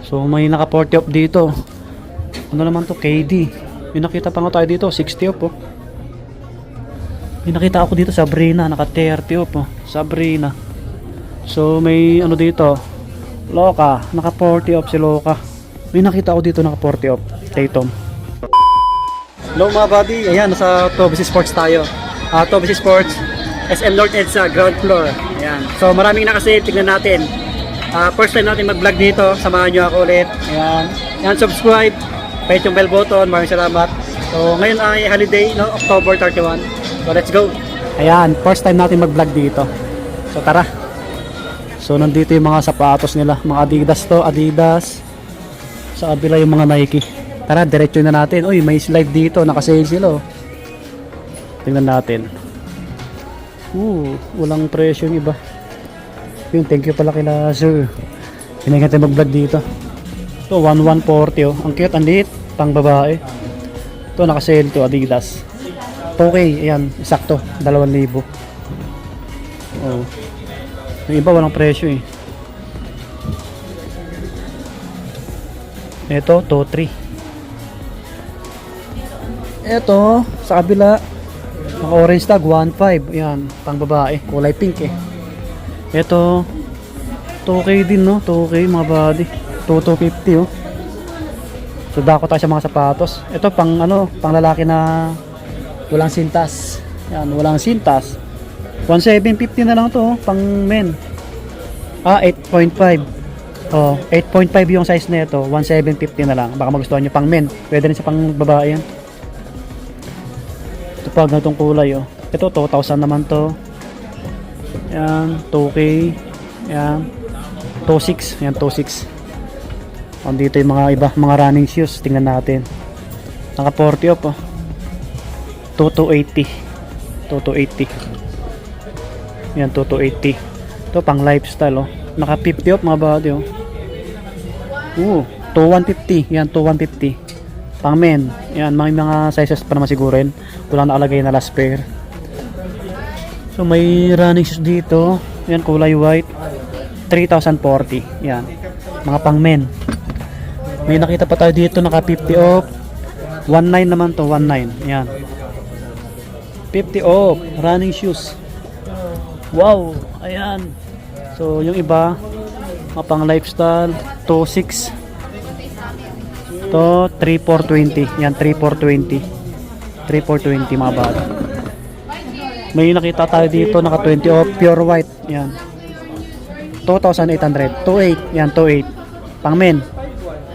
So may naka 40 off dito. Ano naman to? KD. May nakita pa nga tayo dito, 60 off oh. May nakita ako dito, Sabrina, naka 30 off oh. Sabrina. So may ano dito, Loka, naka 40 off si Loka. May nakita ako dito naka 40 off, Tatum. Hello mga buddy, ayan, nasa Tobis Sports tayo. Tobis Sports, SM North EDSA, ground floor. Ayan. So maraming nakasale, tignan natin. First time natin mag-vlog dito, samahan nyo ako ulit. Ayan, ayan, subscribe, pahit yung bell button, maraming salamat. So ngayon ay holiday, no? October 31. So let's go. Ayan, first time natin mag-vlog dito. So tara. So nandito yung mga sapatos nila, mga Adidas to, Adidas. Sa kabila yung mga Nike. Tara, diretso na natin. Uy, may slide dito, naka-sale sila oh. Tingnan natin. Walang presyo yung iba. Yun, thank you pala kila sir. Hinagyan tayo mag-vlog dito. Ito, 1140 oh. Ang cute, ang liit, pang babae. Ito, naka-sale to, Adidas. Okay, ayan, sakto, 2,000. Oh. Yung iba walang presyo eh. Ito, 2,300. Ito, sa kabila, naka orange tag, 1,500. Ayan, pang babae, kulay pink eh. Ito, 2K din no, 2K mga buddy. 2,250 oh. So dako tayo sa mga sapatos. Ito pang ano, pang lalaki na walang sintas. Yan, walang sintas. 1,750 na lang to, oh, pang men. 8.5. Oh, 8.5 yung size nito, 1,750 na lang. Baka magustuhan niyo pang men. Pwede rin sa pang babae yan. Ito pa ganitong kulay oh. Ito 2,000 naman to. Yan, 2K. Yan. 2,600. Yan, 2,600. Andito yung mga iba, mga running shoes. Tingnan natin. Naka 40 off oh. 2,280. 2,280. Yan, 2,280. Ito pang lifestyle oh. Naka 50 off mga body oh. 2,150. Yan, 2,150. Pang men. Yan, mga sizes pa naman siguro rin. Walang nakalagay na last pair. So may running shoes dito. Yan, kulay white. 3,040. Yan. Mga pang men. May nakita pa tayo dito naka 50 off. 19 naman to, 19. Yan. 50 off. Running shoes. Wow. Ayan. So yung iba, mga pang lifestyle, 2,600. To 3,420. Yan, 3,420. 3,420 mga bata. May nakita tayo dito naka 20 off, pure white. Yan. 2,800. 2,800. Yan, 2,800. Pang men.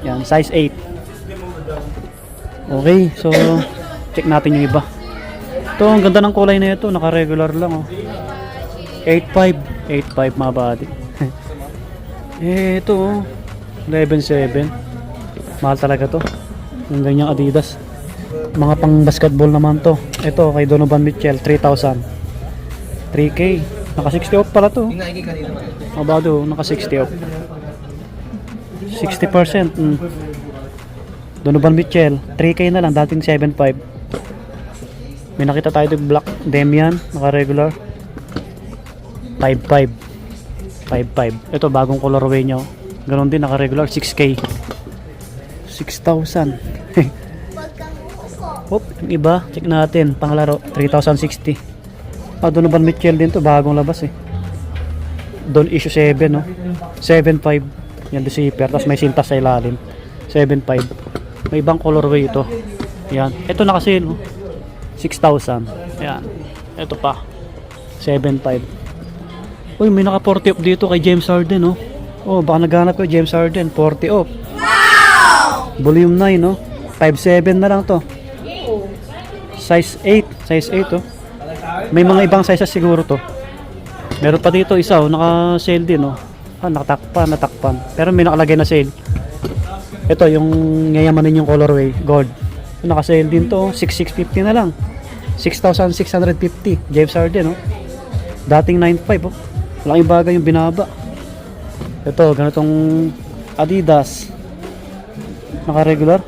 Yan, size 8. Okay, so check natin yung iba. Ito, ang ganda ng kulay na ito, naka regular lang oh. 8,500. 8,500 mga body. Ito oh, 11,700. Mahal talaga to. Yung ganyang Adidas. Mga pang basketball naman to. Ito kay Donovan Mitchell, 3,000. 3K. Naka 60 off pala to. Mabado, naka 60 off. 60%. Donovan Mitchell, 3K na lang, dating 7,500. May nakita tayo dito black Damian, naka regular. 5,500. 5,500. Ito bagong colorway nyo. Ganon din, naka regular, 6K. 6,000. Hop, yung iba, check natin. Panglaro, 3,060. Donovan Mitchell din to, bagong labas eh. Don issue 7 no. 7,500. Yan the zipper, tapos may sintas sa ilalim. 7,500. May ibang colorway ito. Yan. Ito naka-sale no. 6,000. Yan. Ito pa. 7,500. Uy, may naka 40 off dito kay James Harden no. Oh, baka naghanap ko James Harden, 40 off. Volume 9 no. 5,700 na lang to. Size 8. Size 8 oh. May mga ibang sizes siguro to. Meron pa dito isa oh, naka-sale din oh. Natakpan. Pero may nakalagay na sale. Ito yung ngayamanin yung colorway, gold. Naka-sale din to, 6,650 na lang. 6,650 James Harden oh. Dating 9,500 oh. Malaking bagay yung binaba. Ito, ganitong Adidas. Naka-regular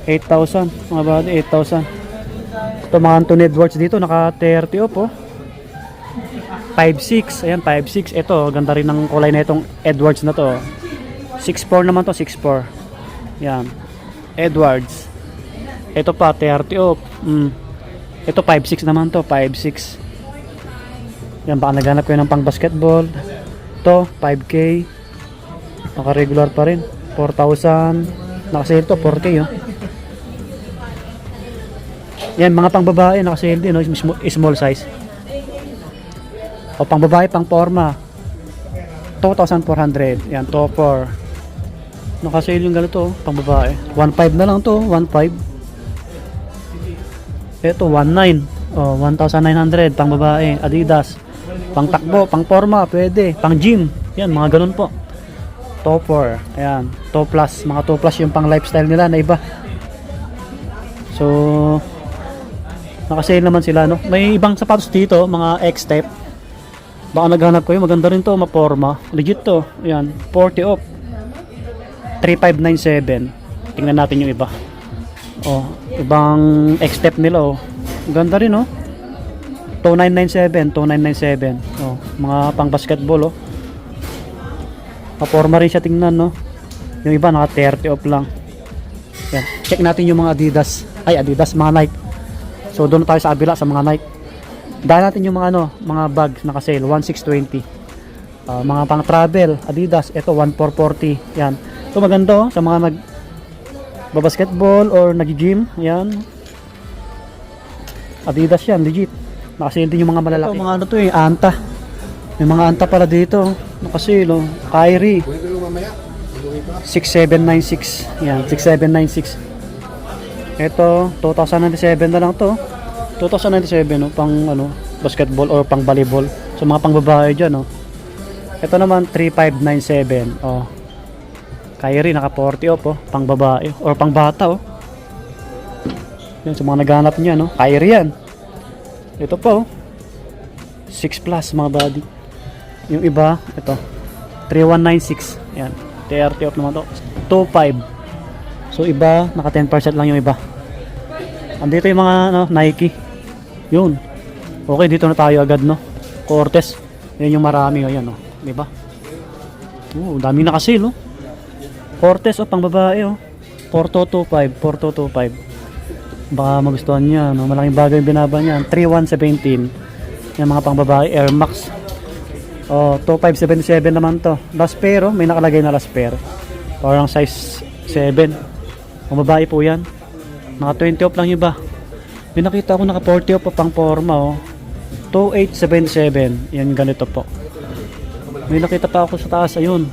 8,000 mga body, 8,000. Ito mga Anthony Edwards dito, naka 30 off oh. 5,600. Ayan, 5,600. Ito, ganda rin ng kulay na itong Edwards na to. 6'4 naman to, 6'4. Yan. Edwards. Ito pa, 30 off. Ito 5'6 naman to, 5'6. Yan, baka naghanap kayo ng pang basketball. Ito, 5K. Naka-regular pa rin. 4,000. Naka-sale to, 4K oh. Yan, mga pang babae, naka-sale din, no? Small size. O pang babae, pang forma. 2,400. Yan, top 4. Naka-sale yung ganito, oh, pang babae. 1,500 na lang to, 1,500. Ito, 1,900. O, 1,900, pang babae. Adidas. Pang takbo, pang forma, pwede. Pang gym. Yan, mga ganun po. Top 4. Ayan, top plus. Mga top plus yung pang lifestyle nila na iba. So, naka-sale naman sila, no? May ibang sapatos dito, mga X-Step. Baka naghanap kayo, maganda rin to, maporma. Legit to. Ayan, 40 off. 3,597. Tingnan natin yung iba. Oh, ibang X-Step nila, oh. Ganda rin, oh. 2,997, 2,997. Oh, mga pang basketball, oh. Maporma rin siya tingnan, no? Yung iba, naka 30 off lang. Ayan. Check natin yung mga Adidas. Ay, Adidas, mga Nike. So doon tayo sa abila sa mga Nike. Dahil natin yung mga mga bags na sale 1,620. Mga pang travel, Adidas, ito 1,440. Yan. Ito maganda oh, sa mga basketball or nag-gym, yan. Adidas yan, legit. Naka-sale din yung mga malalaki. Ito, mga ano to eh, Anta. May mga Anta pala dito. Naka-sale oh. Kyrie. 6,796. Yan, 6,796. Ito, 2,097 na lang to. 2,097 no, pang ano, basketball or pang volleyball. So mga pang babae diyan no. Ito naman 3,597. Oh. Kyrie naka 40 off oh, pang babae or pang bata oh. Yan sa mga naghahanap niya no. Kyrie yan. Ito po oh. 6 plus mga body. Yung iba, ito 3,196. Yan. 30 off naman to. 2,500. So iba, naka 10% lang yung iba. Andito yung mga ano, Nike. Yun. Okay, dito na tayo agad no. Cortez. Yan yung marami oh, yan oh. Di ba? Dami naka-sale oh. Cortez oh, pang babae oh. 4,225, 4,225. Baka magustuhan niya no. Malaking bagay yung binaba niya. 3,117. Yan mga pang babae Air Max. Oh, 2,577 naman to. Last pair oh, may nakalagay na last pair. Parang size 7. Ang babae po yan. Naka 20 off lang yung iba. May nakita ako naka 40 off pa pang forma oh. 2,877. Yan ganito po. May nakita pa ako sa taas. Ayun.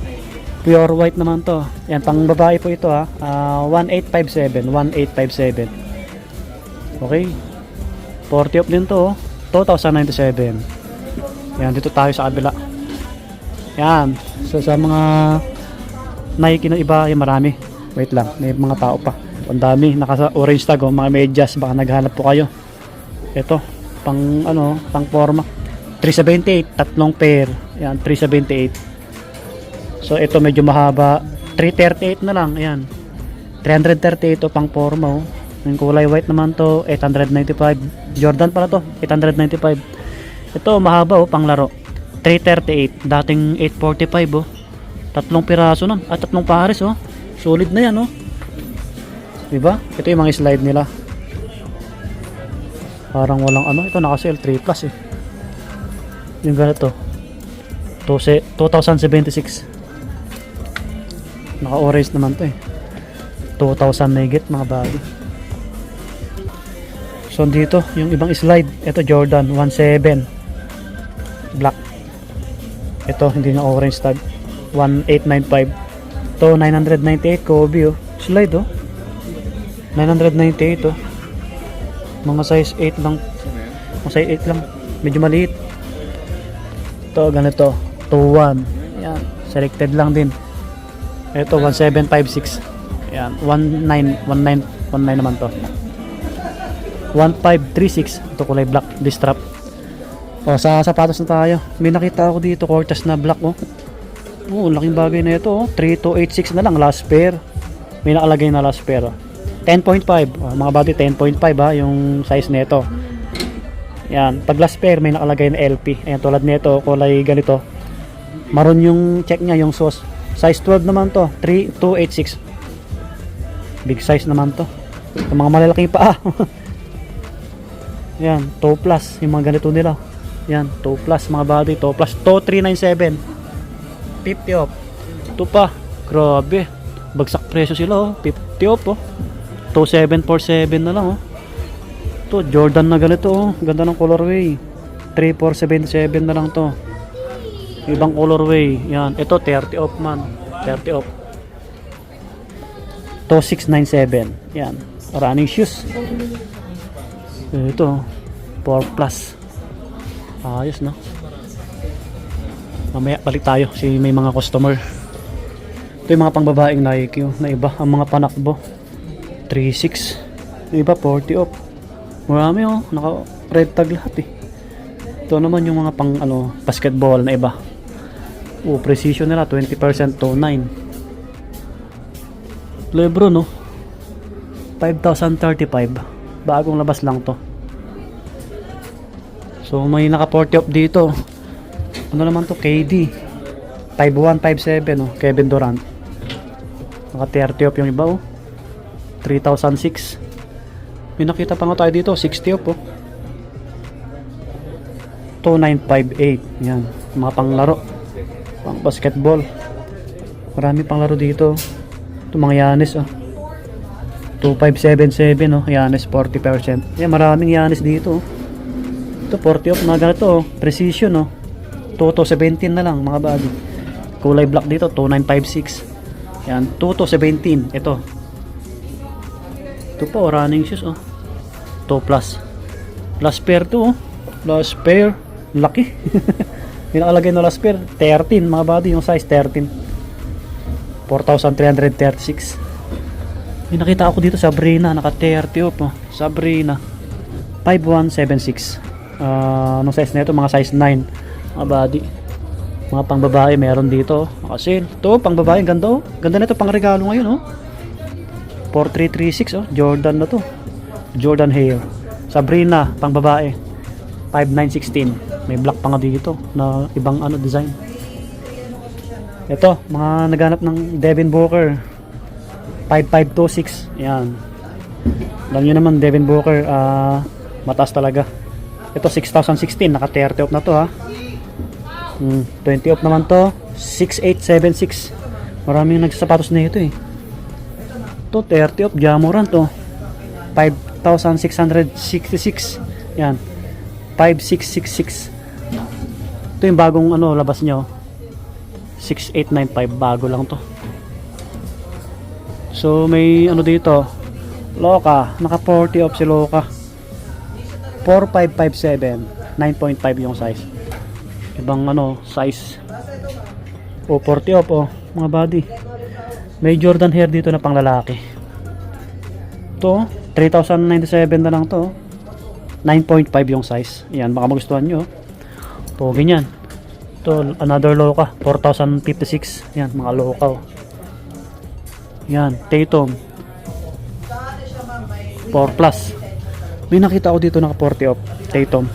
Pure white naman to. Yan pang babae po ito ha. 1,857. 1,857. Okay. 40 off din to oh. 2,097. Yan dito tayo sa kabila. Yan. So sa mga Nike na iba ay marami. Wait lang, may mga tao pa. Ang dami, naka orange tag oh, mga medyas, baka naghanap po kayo. Ito, pang ano, pang forma. 378, tatlong pair. Yan, 378. So ito medyo mahaba, 338 na lang. Ayan. 338 to pang forma oh. Yung kulay white naman to, 895. Jordan pala to, 895. Ito mahaba oh, pang laro. 338, dating 845 oh. Tatlong piraso nun, at tatlong pares oh. Solid na yan oh. Diba? Ito yung mga slide nila. Parang walang ano, ito naka-sale 3 plus eh. Yung ganito. 2,076. Naka-orange naman to eh. 2,000 megit mga bago. So dito, yung ibang slide. Ito Jordan 1,700. Black. Ito, hindi na orange tag. 1,895. Ito, 998 Kobe oh. Slide oh. 998 oh. Mga size 8 lang. Mga size 8 lang. Medyo maliit. Ito, ganito. 2,1. Yan. Selected lang din. Ito, 1,756. Yan. 19 naman to. 1,536. Ito kulay black. This strap. O, sa sapatos na tayo. May nakita ako dito. Cortez na black oh. Laking bagay na ito oh. 3,286 na lang last pair. May nakalagay na last pair oh. 10.5 mga body 10.5 ha yung size nito. Yan, pag last pair may nakalagay na LP. Ayan, tulad nito kulay ganito. Maroon yung check niya, yung sauce. Size 12 naman to, 3286. Big size naman to. Yung mga malalaking paa. Yan, 2 plus yung mga ganito nila. Yan, 2 plus mga body, 2 plus, 2397. 50 off. Ito pa, grabe. Bagsak presyo sila, oh. 50 off, oh. 2747 na lang, oh. Ito, Jordan na ganito, oh. Ganda ng colorway. 3477 na lang to. Ibang colorway. Yan, ito 30 off man. 30 off. 2697. Yan, running shoes. Ito 4 plus. Ayos, no? Mamaya balik tayo si may mga customer. Ito yung mga pangbabaeng Nike, oh, na iba. Ang mga panakbo 36. Yung iba 40 off. Marami, oh. Naka red tag lahat, eh. Ito naman yung mga pang basketball na iba. Precision nila 20% to 9. Lebron, no? 5,035. Bagong labas lang to. So may naka 40 off dito. Ano naman to? KD 5157, no? Kevin Durant. Naka 30 off yung iba, oh. 3,006. May nakita pa nga tayo dito 60 off, oh. 2958. Yan, mga panglaro, pang basketball. Marami pang laro dito. Ito mga Giannis, oh. 2577, oh. Giannis 40%. Yan, maraming Giannis dito, oh. Ito 40 off na ganito, oh. Precision, oh. 2217 na lang mga body. Kulay black dito 2956. Yan, 2217. Ito pa, oh, running shoes, oh. 2 plus. Last pair to, oh. Last pair. Laki. Yung nakalagay na last pair 13 mga body, yung size 13. 4,336. May nakita ako dito Sabrina, naka 30 off, oh. Sabrina 5176. Anong size na ito? Mga size 9 mga body. Mga pang babae meron dito, oh. Kasi ito pang babae, ganda, oh. Ganda na ito pang regalo ngayon, oh. 4336, oh. Jordan na to, Jordan Hair. Sabrina pang babae 5916. May black pa nga dito na ibang design. Ito, mga naghanap ng Devin Booker 5526. Yan, alam nyo naman Devin Booker, mataas talaga. Ito 6016, naka 30 off na to, ha. 20 off naman to 6876. Maraming nagsasapatos na ito, eh. Ito 30 off, Jamorant, to 5,666. Yan, 5666. Ito yung bagong labas nyo, 6895. Bago lang to. So may dito, Loka, naka 40 off si Loka 4557. 9.5 yung size. Ibang size. 40 off, oh, mga body. May Jordan Hair dito na pang lalaki. Ito 3,097 na lang to. 9.5 yung size. Yan, baka magustuhan nyo. Ito, ganyan. Ito, another Loka 4,056. Yan, mga Loka, oh. Yan, Tatum 4 plus. May nakita ko dito naka 40 off Tatum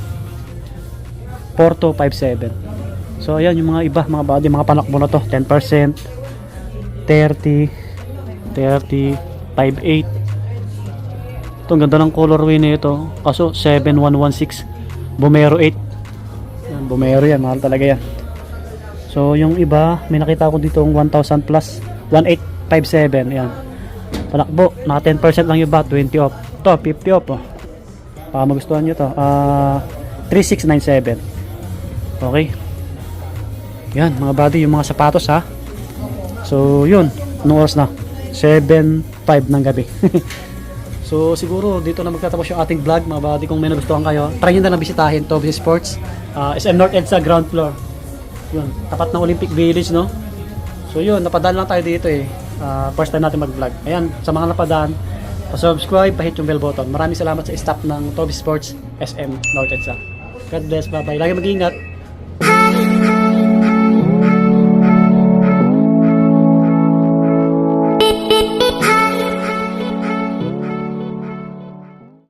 4257. So ayan yung mga iba, mga body, mga panakbo na to. 10%, 30, 58. Ito, ang ganda ng colorway na ito. Kaso 7116 Bomero 8. Yan, Bomero yan, mahal talaga yan. So yung iba, may nakita ko dito 1,000 plus 1857. Yan, panakbo, naka 10% lang yung iba. 20 off. Ito 50 off, oh. Baka magustuhan nyo to. 3697. Okay. Yan, mga body, yung mga sapatos, ha. So yun, anong oras na? 7:05 ng gabi. So siguro dito na magtatapos yung ating vlog, mga buddy. Kung may nagustuhan kayo, try nyo na lang bisitahin Toby Sports, SM North EDSA ground floor. Yun, tapat ng Olympic Village, no? So yun, napadaan lang tayo dito, eh. First time natin mag vlog. Ayan, sa mga napadaan, pa-subscribe, pa-hit yung bell button. Maraming salamat sa staff ng Toby Sports SM North EDSA. God bless, bye bye. Lagi mag-ingat.